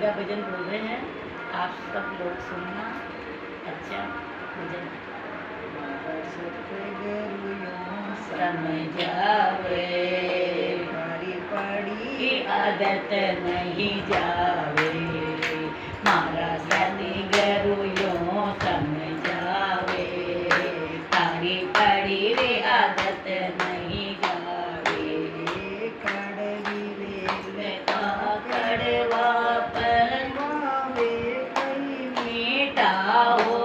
दुर्गा भजन बोल रहे हैं, आप सब लोग सुनना। अच्छा भजन समझावे मारी पड़ी आदत नहीं जावे, मारा सनी गुरु यो समझावे, तारी पड़ी रे आदत नहीं जावे। कड़वी रे कड़वा मावे कई मीठा हो,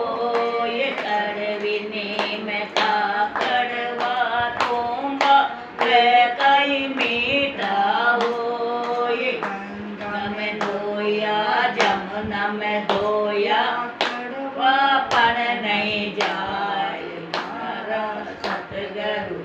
ये कड़वी नीम का कड़वा तुम्बा वे कई मीठा हो, ये गंगा में धोया जमुना में धोया कड़वा पण नहीं जाए, मारा सतगुरु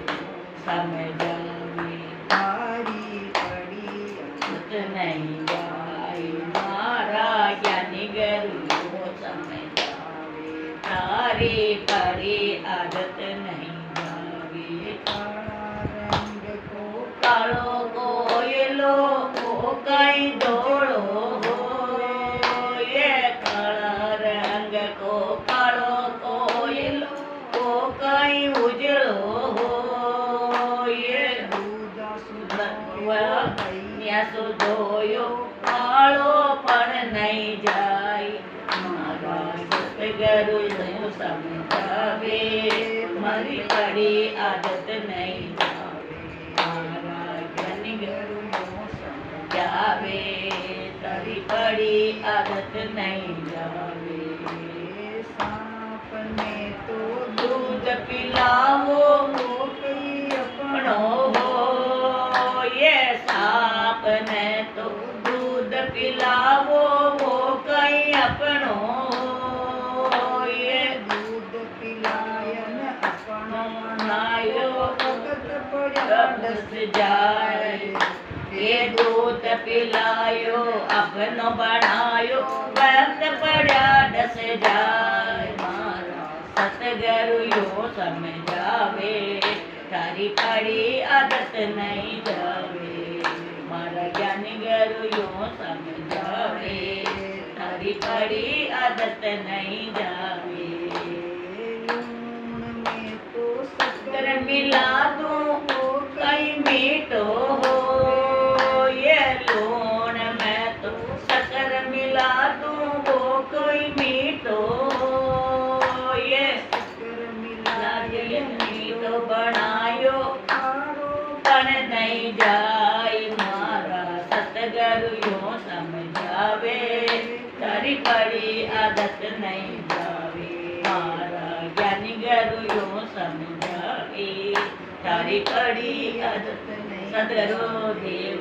समझावे, मारी पड़ी आदत नहीं जाए, मारा ज्ञानी गुरु समझावे, तारी पड़ी आदत नहीं जावे। काला रंग को कालो कोयलो को कई दौड़ो हो, ये काला रंग को कालो कोयलो को कई उजड़ो हो, ये दूधा सुधोयो कालो पण नहीं जाय, मारा सतगुरु नु समझावे, मारी पड़ी आदत नहीं जावे, मारा ज्ञानी गुरु नु समझावे, तारी पड़ी आदत नहीं जावे। सांप ने तो दूध पिलावो वो कई अपनो हो, ये सांप ने तो दूध पिलावो वो कई अपनो हो, ये दूध पिलायन अपनो नायो भगत पड़ा दस जाए, ये दूध पिलायो अपनो बढ़ायो वक्त पड़ा दस जाए, मारा सतगुरु यो समझावे, तारी पड़ी आदत नहीं जावे, मारा ज्ञानी गुरु यो समझावे, तारी पड़ी आदत नहीं जावे। लूण में तो शक्कर मिला दूं कई मीठो हो, ये लूण में तो शक्कर मिला दूं वो कोई मीठो हो, ये शक्कर मिला लागे मीठो बनायो आरो पण नहीं जाय, मारा सतगुरु यो समझावे, तारी पड़ी आदत नहीं जावे, मारा ज्ञानी गुरु यो समझावे, तारी पड़ी आदत नहीं। सतगुरु देव